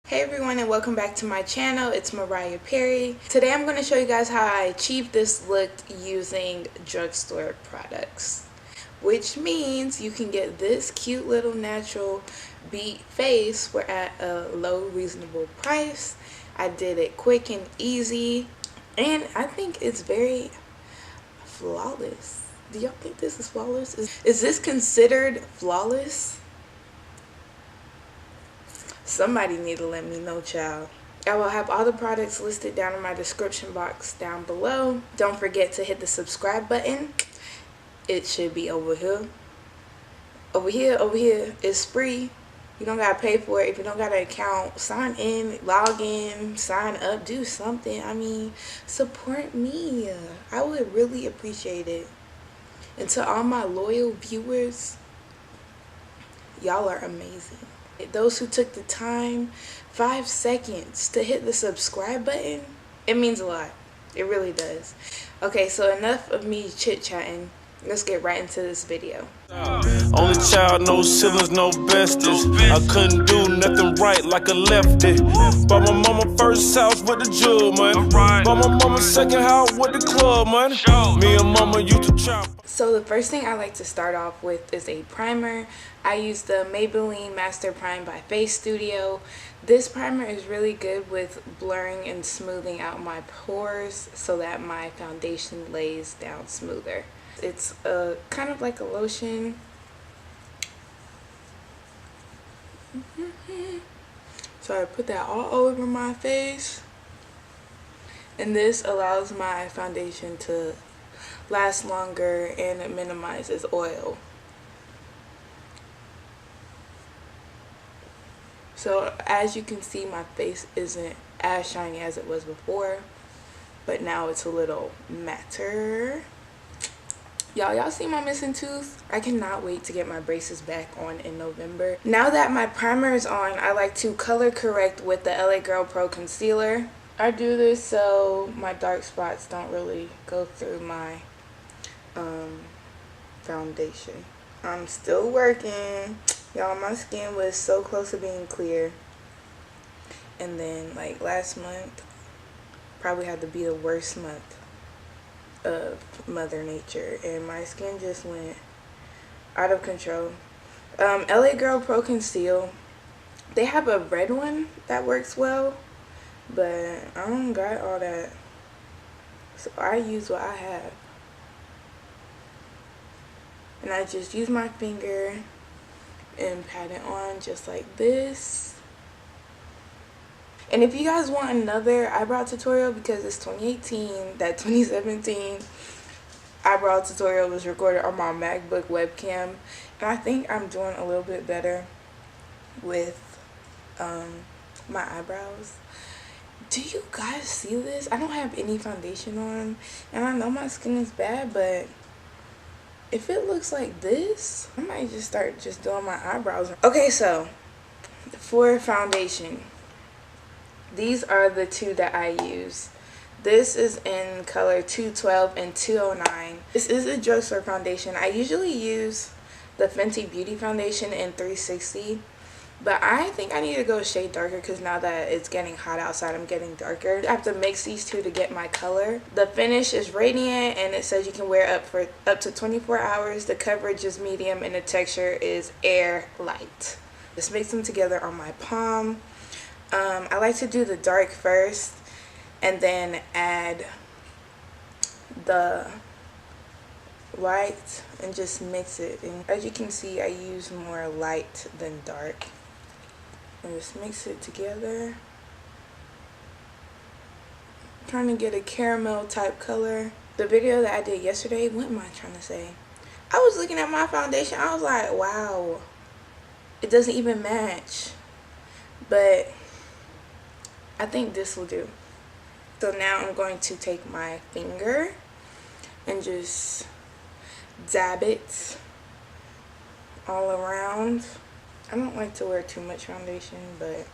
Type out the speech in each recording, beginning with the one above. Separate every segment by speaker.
Speaker 1: Hey everyone, and welcome back to my channel. It's Mariah Perry. Today I'm going to show you guys how I achieved this look using drugstore products, which means you can get this cute little natural beat face for at a low reasonable price. I did it quick and easy, and I think it's very flawless. Do y'all think this is flawless? Is this considered flawless? Somebody need to let me know, child. I will have all the products listed down in my description box down below. Don't forget to hit the subscribe button. It should be over here. Over here. It's free. You don't gotta pay for it. If you don't got an account, sign in, log in, sign up, do something. I mean, support me. I would really appreciate it. And to all my loyal viewers, y'all are amazing. Those who took the time, 5 seconds, to hit the subscribe button, it means a lot. It really does. Okay, so enough of me chit-chatting. Let's get right into this video.
Speaker 2: Only child, no siblings, no besties. I couldn't do nothing right like a lefty. Bought my mama first house with the jewel money. Bought my mama second house with the club money. Me and mama used to chop.
Speaker 1: So the first thing I like to start off with is a primer. I use the Maybelline Master Prime by FaceStudio. This primer is really good with blurring and smoothing out my pores so that my foundation lays down smoother. It's kind of like a lotion. So I put that all over my face. And this allows my foundation to last longer and it minimizes oil. So as you can see, my face isn't as shiny as it was before, but now it's a little matter. Y'all see my missing tooth? I cannot wait to get my braces back on in November. Now that my primer is on, I like to color correct with the LA Girl Pro Concealer. I do this so my dark spots don't really go through my foundation. I'm still working. Y'all, my skin was so close to being clear. And then like last month probably had to be the worst month of Mother Nature, and my skin just went out of control. LA Girl Pro Conceal, they have a red one that works well, but I don't got all that, so I use what I have. And I just use my finger and pat it on just like this. And if you guys want another eyebrow tutorial, because it's 2018, that 2017 eyebrow tutorial was recorded on my MacBook webcam, and I think I'm doing a little bit better with my eyebrows. Do you guys see this? I don't have any foundation on, and I know my skin is bad, but if it looks like this, I might just start just doing my eyebrows. Okay, so for foundation, these are the two that I use. This is in color 212 and 209. This is a drugstore foundation. I usually use the Fenty Beauty foundation in 360, but I think I need to go a shade darker because now that it's getting hot outside, I'm getting darker. I have to mix these two to get my color. The finish is radiant, and it says you can wear up to 24 hours. The coverage is medium, and the texture is air light. Just mix them together on my palm. I like to do the dark first and then add the light and just mix it. And as you can see, I use more light than dark. And just mix it together. I'm trying to get a caramel type color. The video that I did yesterday, what am I trying to say? I was looking at my foundation, I was like, wow, it doesn't even match. But I think this will do. So now I'm going to take my finger and just dab it all around. I don't like to wear too much foundation, but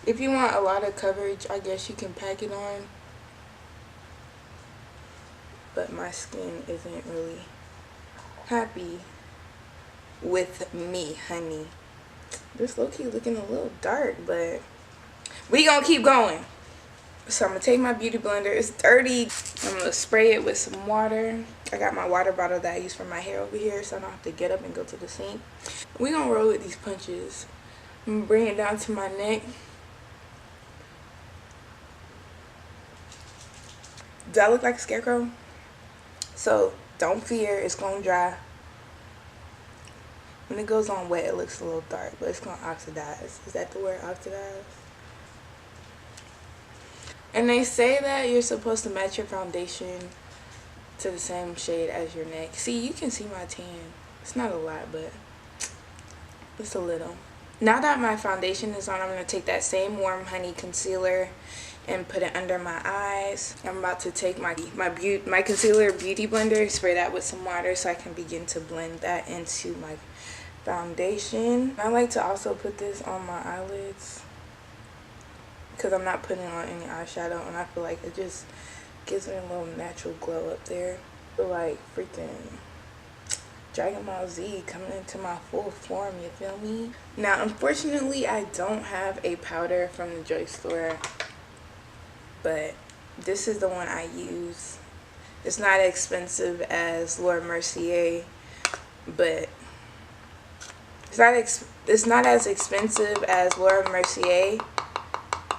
Speaker 1: if you want a lot of coverage, I guess you can pack it on. But my skin isn't really happy with me, honey. This low-key looking a little dark, but we gonna keep going. So I'm gonna take my beauty blender. It's dirty. I'm gonna spray it with some water. I got my water bottle that I use for my hair over here, so I don't have to get up and go to the sink. We gonna roll with these punches. I'm gonna bring it down to my neck. Do I look like a scarecrow? So don't fear, it's gonna dry. When it goes on wet, it looks a little dark, but it's gonna oxidize. Is that the word, oxidize? And they say that you're supposed to match your foundation to the same shade as your neck. See, you can see my tan. It's not a lot, but it's a little. Now that my foundation is on, I'm going to take that same Warm Honey concealer and put it under my eyes. I'm about to take my concealer beauty blender, spray that with some water so I can begin to blend that into my foundation. I like to also put this on my eyelids because I'm not putting on any eyeshadow, and I feel like it just gives me a little natural glow up there. I feel like freaking Dragon Ball Z coming into my full form, you feel me? Now, unfortunately, I don't have a powder from the drugstore, but this is the one I use. It's not as expensive as Laura Mercier, but it's not as expensive as Laura Mercier,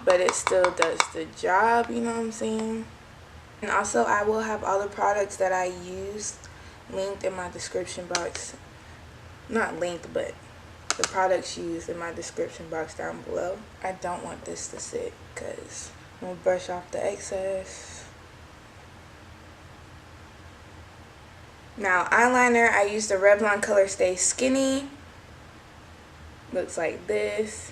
Speaker 1: but it still does the job, you know what I'm saying? And also, I will have all the products that I used linked in my description box. Not linked, but the products used in my description box down below. I don't want this to sit because I'm going to brush off the excess. Now, eyeliner, I used the Revlon Color Stay Skinny. Looks like this.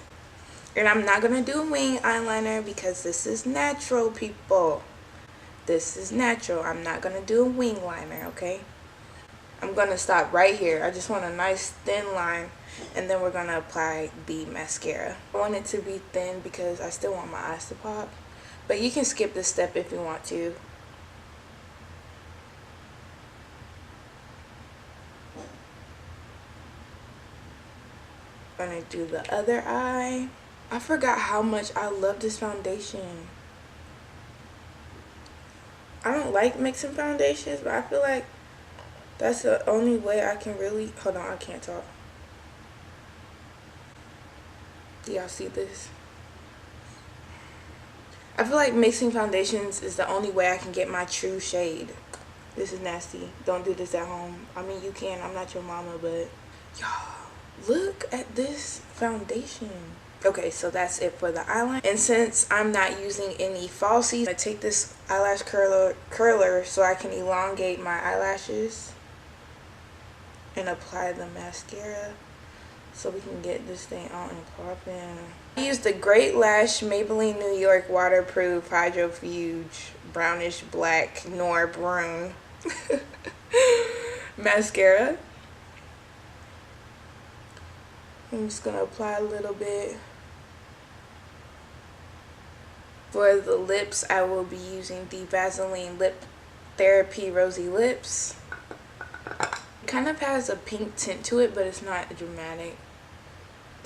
Speaker 1: And I'm not going to do a wing eyeliner because this is natural, people. This is natural. I'm not going to do a wing liner, okay? I'm going to stop right here. I just want a nice thin line, and then we're going to apply the mascara. I want it to be thin because I still want my eyes to pop. But you can skip this step if you want to. I'm going to do the other eye. I forgot how much I love this foundation. I don't like mixing foundations, but I feel like that's the only way I can really... Hold on, I can't talk. Do y'all see this? I feel like mixing foundations is the only way I can get my true shade. This is nasty. Don't do this at home. I mean, you can. I'm not your mama, but... Y'all, look at this foundation. Okay, so that's it for the eyeliner. And since I'm not using any falsies, I take this eyelash curler so I can elongate my eyelashes and apply the mascara so we can get this thing on and popping. I used the Great Lash Maybelline New York Waterproof Hydrofuge Brownish Black Noir Brune mascara. I'm just going to apply a little bit. For the lips, I will be using the Vaseline Lip Therapy Rosy Lips. It kind of has a pink tint to it, but it's not dramatic.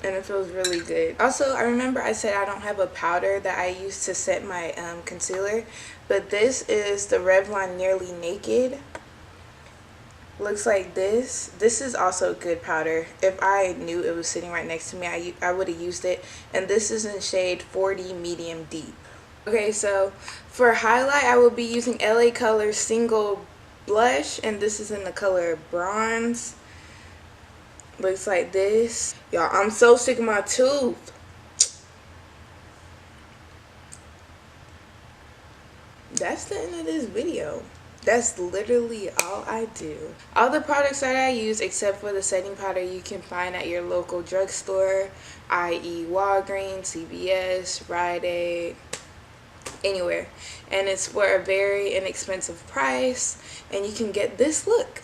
Speaker 1: And it feels really good. Also, I remember I said I don't have a powder that I use to set my concealer. But this is the Revlon Nearly Naked. Looks like this. This is also a good powder. If I knew it was sitting right next to me, I would have used it. And this is in shade 40 Medium Deep. Okay, so for highlight, I will be using LA Colors Single Blush. And this is in the color Bronze. Looks like this. Y'all, I'm so sick of my tooth. That's the end of this video. That's literally all I do. All the products that I use except for the setting powder you can find at your local drugstore, i.e. Walgreens, CVS, Rite Aid, anywhere. And it's for a very inexpensive price, and you can get this look.